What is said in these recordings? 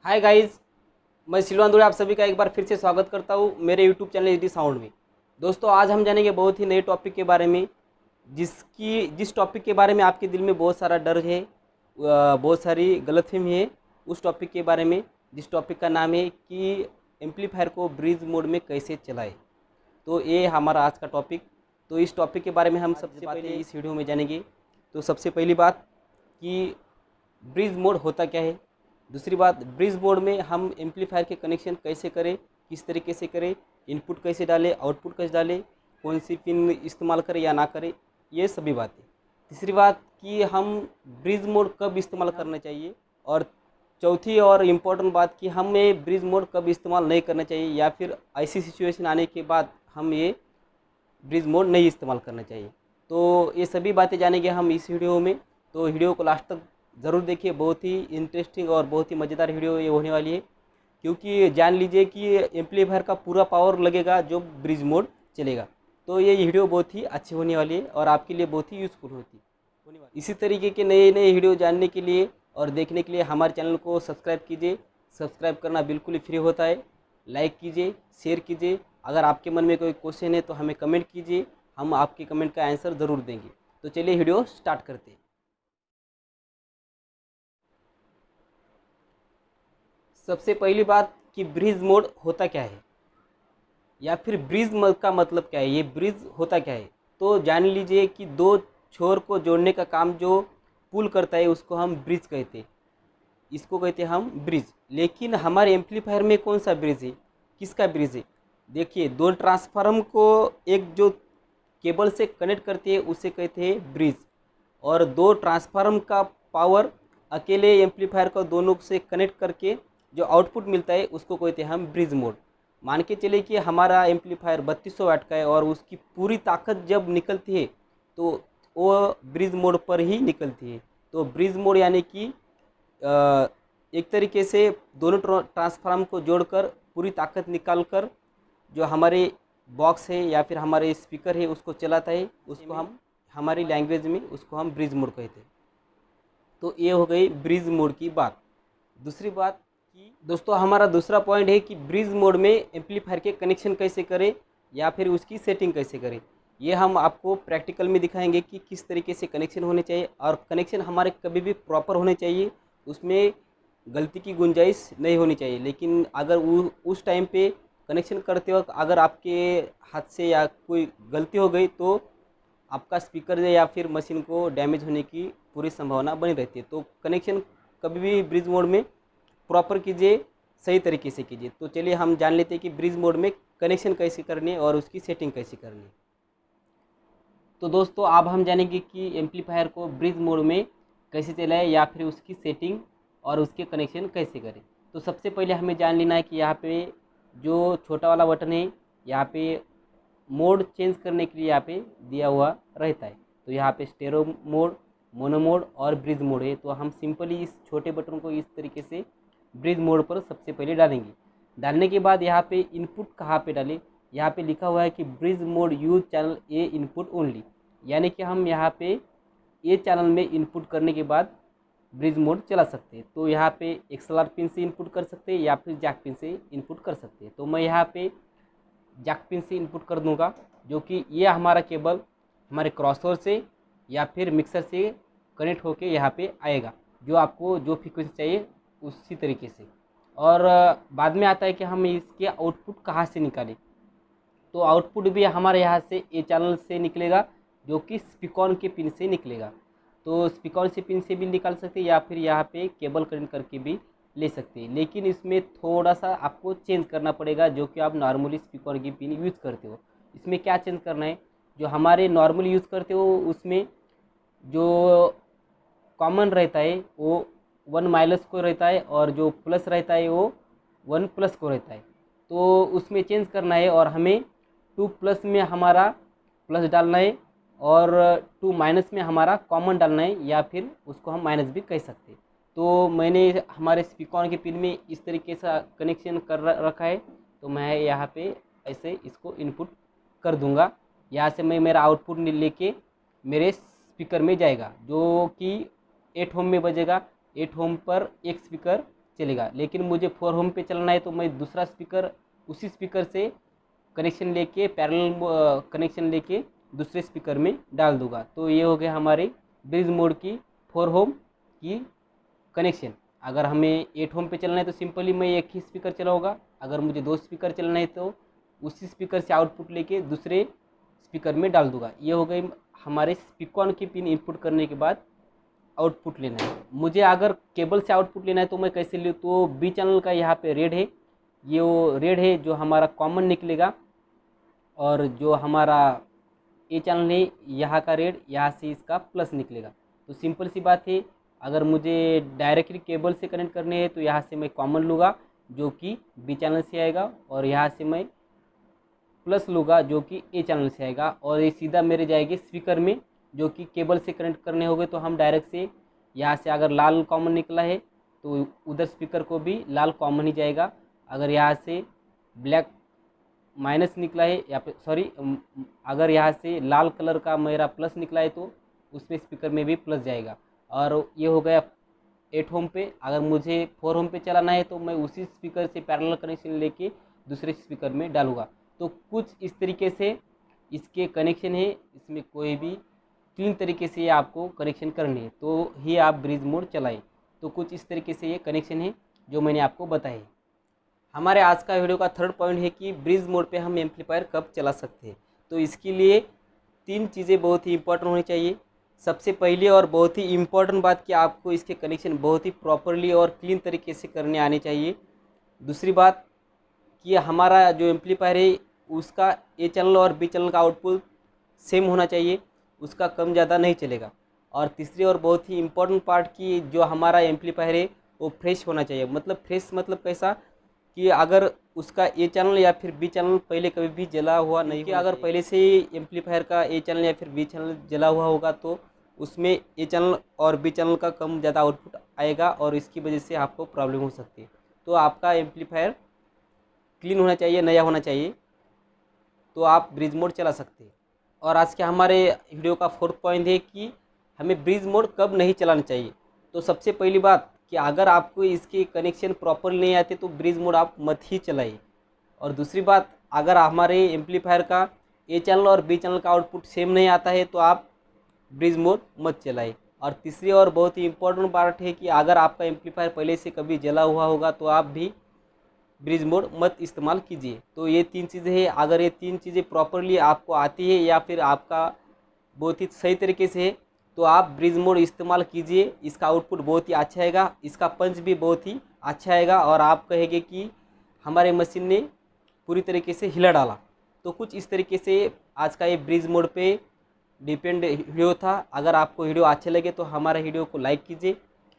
Hi guys, मैं सिलवान दुड़े आप सभी का एक बार फिर से स्वागत करता हूँ मेरे यूट्यूब चैनल एडी साउंड में। दोस्तों, आज हम जानेंगे बहुत ही नए टॉपिक के बारे में, जिस टॉपिक के बारे में आपके दिल में बहुत सारा डर है, बहुत सारी गलतफहमी है। उस टॉपिक के बारे में, जिस टॉपिक का नाम है कि एम्पलीफायर को ब्रिज मोड में कैसे चलाएं। तो ये हमारा आज का टॉपिक। तो इस टॉपिक के बारे में हम सबसे पहले इस वीडियो में जानेंगे। तो सबसे पहली बात कि ब्रिज मोड होता क्या है। दूसरी बात, ब्रिज मोड में हम एम्पलीफायर के कनेक्शन कैसे करें, किस तरीके से करें, इनपुट कैसे डालें, आउटपुट कैसे डालें, कौन सी पिन इस्तेमाल करें या ना करें, ये सभी बातें। तीसरी बात कि हम ब्रिज मोड कब इस्तेमाल करना चाहिए। और चौथी और इम्पोर्टेंट बात कि हमें ब्रिज मोड कब इस्तेमाल नहीं करना चाहिए, या फिर ऐसी सिचुएशन आने के बाद हम ये ब्रिज मोड नहीं इस्तेमाल करना चाहिए। तो ये सभी बातें जानेंगे हम इस वीडियो में। तो वीडियो को लास्ट तक ज़रूर देखिए, बहुत ही इंटरेस्टिंग और बहुत ही मज़ेदार वीडियो ये होने वाली है। क्योंकि जान लीजिए कि एम्पलीफायर का पूरा पावर लगेगा जो ब्रिज मोड चलेगा। तो ये वीडियो बहुत ही अच्छी होने वाली है और आपके लिए बहुत ही यूज़फुल होने वाली। इसी तरीके के नए नए वीडियो जानने के लिए और देखने के लिए हमारे चैनल को सब्सक्राइब कीजिए। सब्सक्राइब करना बिल्कुल ही फ्री होता है। लाइक कीजिए, शेयर कीजिए। अगर आपके मन में कोई क्वेश्चन है तो हमें कमेंट कीजिए, हम आपके कमेंट का आंसर ज़रूर देंगे। तो चलिए वीडियो स्टार्ट करते हैं। सबसे पहली बात कि ब्रिज मोड होता क्या है, या फिर ब्रिज का मतलब क्या है, ये ब्रिज होता क्या है। तो जान लीजिए कि दो छोर को जोड़ने का काम जो पुल करता है उसको हम ब्रिज कहते हैं, इसको कहते हैं हम ब्रिज। लेकिन हमारे एम्पलीफायर में कौन सा ब्रिज है, किसका ब्रिज है। देखिए, दो ट्रांसफार्मर को एक जो केबल से कनेक्ट करती है उसे कहते हैं ब्रिज। और दो ट्रांसफार्मर का पावर अकेले एम्पलीफायर को दोनों से कनेक्ट करके जो आउटपुट मिलता है उसको कहते हैं हम ब्रिज मोड। मान के चले कि हमारा एम्पलीफायर 3200 वाट का है और उसकी पूरी ताकत जब निकलती है तो वो ब्रिज मोड पर ही निकलती है। तो ब्रिज मोड यानी कि एक तरीके से दोनों ट्रांसफार्मर को जोड़कर पूरी ताकत निकाल कर जो हमारे बॉक्स है या फिर हमारे स्पीकर है उसको चलाता है, उसको हम हमारी लैंग्वेज में उसको हम ब्रिज मोड कहते हैं। तो ये हो गई ब्रिज मोड की बात। दूसरी बात कि दोस्तों, हमारा दूसरा पॉइंट है कि ब्रिज मोड में एम्पलीफायर के कनेक्शन कैसे करें या फिर उसकी सेटिंग कैसे करें। ये हम आपको प्रैक्टिकल में दिखाएंगे कि किस तरीके से कनेक्शन होने चाहिए, और कनेक्शन हमारे कभी भी प्रॉपर होने चाहिए, उसमें गलती की गुंजाइश नहीं होनी चाहिए। लेकिन अगर उस टाइम पे कनेक्शन करते वक्त अगर आपके हाथ से या कोई गलती हो गई तो आपका स्पीकर या फिर मशीन को डैमेज होने की पूरी संभावना बनी रहती है। तो कनेक्शन कभी भी ब्रिज मोड में प्रॉपर कीजिए, सही तरीके से कीजिए। तो चलिए हम जान लेते हैं कि ब्रिज मोड में कनेक्शन कैसे करनी है और उसकी सेटिंग कैसे करनी है। तो दोस्तों, अब हम जानेंगे कि एम्पलीफायर को ब्रिज मोड में कैसे चलाएं या फिर उसकी सेटिंग और उसके कनेक्शन कैसे करें। तो सबसे पहले हमें जान लेना है कि यहाँ पे जो छोटा वाला बटन है, यहाँ पे मोड चेंज करने के लिए यहाँ पे दिया हुआ रहता है। तो यहाँ पे स्टेरो मोड, मोनो मोड और ब्रिज मोड है। तो हम सिंपली इस छोटे बटन को इस तरीके से ब्रिज मोड पर सबसे पहले डालेंगे। डालने के बाद यहाँ पे इनपुट कहाँ पे डालें, यहाँ पे लिखा हुआ है कि ब्रिज मोड यूज चैनल ए इनपुट ओनली, यानी कि हम यहाँ पे ए चैनल में इनपुट करने के बाद ब्रिज मोड चला सकते हैं। तो यहाँ पे एक्सएलआर पिन से इनपुट कर सकते हैं या फिर जैक पिन से इनपुट कर सकते हैं। तो मैं यहाँ पे जैक पिन से इनपुट कर दूंगा, जो कि ये हमारा केबल हमारे क्रॉसओवर से या फिर मिक्सर से कनेक्ट होके यहाँ पे आएगा, जो आपको जो फ्रीक्वेंसी चाहिए उसी तरीके से। और बाद में आता है कि हम इसके आउटपुट कहाँ से निकालें। तो आउटपुट भी हमारे यहाँ से ए चैनल से निकलेगा, जो कि स्पीकॉन के पिन से निकलेगा। तो स्पीकॉन से पिन से भी निकाल सकते हैं या फिर यहाँ पे केबल कनेक्ट करके भी ले सकते हैं। लेकिन इसमें थोड़ा सा आपको चेंज करना पड़ेगा, जो कि आप नॉर्मली स्पीकॉन की पिन यूज़ करते हो। इसमें क्या चेंज करना है, जो हमारे नॉर्मल यूज़ करते हो उसमें जो कॉमन रहता है वो 1 को रहता है, और जो प्लस रहता है वो 1 को रहता है। तो उसमें चेंज करना है और हमें 2 में हमारा प्लस डालना है और 2 में हमारा कॉमन डालना है, या फिर उसको हम माइनस भी कह सकते हैं। तो मैंने हमारे स्पीकर के पिन में इस तरीके से कनेक्शन कर रखा है। तो मैं यहाँ पे ऐसे इसको इनपुट कर दूंगा। यहाँ से मैं मेरा आउटपुट लेके मेरे स्पीकर में जाएगा, जो कि 8 ओम में बजेगा। 8 ओम पर एक स्पीकर चलेगा। लेकिन मुझे 4 होम पे चलाना है तो मैं दूसरा स्पीकर, उसी स्पीकर से कनेक्शन लेके पैरेलल कनेक्शन लेके दूसरे स्पीकर में डाल दूंगा। तो ये हो गया हमारे ब्रिज मोड की 4 होम की कनेक्शन। अगर हमें 8 होम पे चलना है तो सिंपली मैं एक ही स्पीकर चलाऊँगा। अगर मुझे 2 स्पीकर चलाना है तो उसी स्पीकर से आउटपुट लेके दूसरे स्पीकर में डाल दूंगा। ये हो गई हमारे स्पीकर की पिन इनपुट करने के बाद आउटपुट लेना है। मुझे अगर केबल से आउटपुट लेना है तो मैं कैसे लूँ, तो बी चैनल का यहाँ पे रेड है, ये वो रेड है जो हमारा कॉमन निकलेगा, और जो हमारा ए चैनल है यहाँ का रेड, यहाँ से इसका प्लस निकलेगा। तो सिंपल सी बात है, अगर मुझे डायरेक्टली केबल से कनेक्ट करने हैं तो यहाँ से मैं कॉमन लूँगा जो कि बी चैनल से आएगा, और यहाँ से मैं प्लस लूँगा जो कि ए चैनल से आएगा, और ये सीधा मेरे जाएगी स्पीकर में जो कि केबल से कनेक्ट करने होंगे। तो हम डायरेक्ट से यहाँ से अगर लाल कॉमन निकला है तो उधर स्पीकर को भी लाल कॉमन ही जाएगा। अगर यहाँ से ब्लैक माइनस निकला है या फिर सॉरी अगर यहाँ से लाल कलर का मेरा प्लस निकला है तो उसमें स्पीकर में भी प्लस जाएगा। और ये हो गया 8 होम पे। अगर मुझे 4 होम पे चलाना है तो मैं उसी स्पीकर से पैरेलल कनेक्शन लेके दूसरे स्पीकर में डालूँगा। तो कुछ इस तरीके से इसके कनेक्शन है, इसमें कोई भी 3 तरीके से ये आपको कनेक्शन करनी है तो ही आप ब्रिज मोड चलाएं। तो कुछ इस तरीके से ये कनेक्शन है जो मैंने आपको बताए। हमारे आज का वीडियो का थर्ड पॉइंट है कि ब्रिज मोड पे हम एम्पलीफायर कब चला सकते हैं। तो इसके लिए 3 चीज़ें बहुत ही इंपॉर्टेंट होनी चाहिए। सबसे पहले और बहुत ही इम्पोर्टेंट बात कि आपको इसके कनेक्शन बहुत ही प्रॉपरली और क्लीन तरीके से करने आने चाहिए। दूसरी बात कि हमारा जो एम्पलीफायर है उसका ए चैनल और बी चैनल का आउटपुट सेम होना चाहिए, उसका कम ज़्यादा नहीं चलेगा। और तीसरी और बहुत ही इम्पोर्टेंट पार्ट कि जो हमारा एम्पलीफायर है वो फ्रेश होना चाहिए। मतलब फ्रेश मतलब कैसा कि अगर उसका ए चैनल या फिर बी चैनल पहले कभी भी जला हुआ नहीं, कि अगर पहले से ही एम्पलीफायर का ए चैनल या फिर बी चैनल जला हुआ होगा तो उसमें ए चैनल और बी चैनल का कम ज़्यादा आउटपुट आएगा और इसकी वजह से आपको प्रॉब्लम हो सकती है। तो आपका एम्पलीफायर क्लीन होना चाहिए, नया होना चाहिए, तो आप ब्रिज मोड चला सकते हैं। और आज के हमारे वीडियो का फोर्थ पॉइंट है कि हमें ब्रिज मोड कब नहीं चलाना चाहिए। तो सबसे पहली बात कि अगर आपको इसके कनेक्शन प्रॉपर नहीं आते तो ब्रिज मोड आप मत ही चलाइए। और दूसरी बात, अगर हमारे एम्पलीफायर का ए चैनल और बी चैनल का आउटपुट सेम नहीं आता है तो आप ब्रिज मोड मत चलाइए। और तीसरी और बहुत ही इम्पोर्टेंट बात है कि अगर आपका एम्पलीफायर पहले से कभी जला हुआ होगा तो आप भी ब्रिज मोड मत इस्तेमाल कीजिए। तो ये 3 चीज़ें हैं। अगर ये 3 चीज़ें प्रॉपरली आपको आती है या फिर आपका बहुत ही सही तरीके से है तो आप ब्रिज मोड इस्तेमाल कीजिए। इसका आउटपुट बहुत ही अच्छा आएगा, इसका पंच भी बहुत ही अच्छा आएगा और आप कहेंगे कि हमारे मशीन ने पूरी तरीके से हिला डाला। तो कुछ इस तरीके से आज का ये ब्रिज मोड पे डिपेंड वीडियो था। अगर आपको वीडियो अच्छे लगे तो हमारे वीडियो को लाइक कीजिए,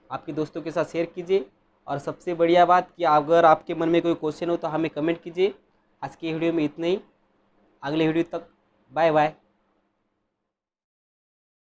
आपके दोस्तों के साथ शेयर कीजिए। और सबसे बढ़िया बात कि अगर आपके मन में कोई क्वेश्चन हो तो हमें कमेंट कीजिए। आज के वीडियो में इतना ही, अगले वीडियो तक बाय बाय।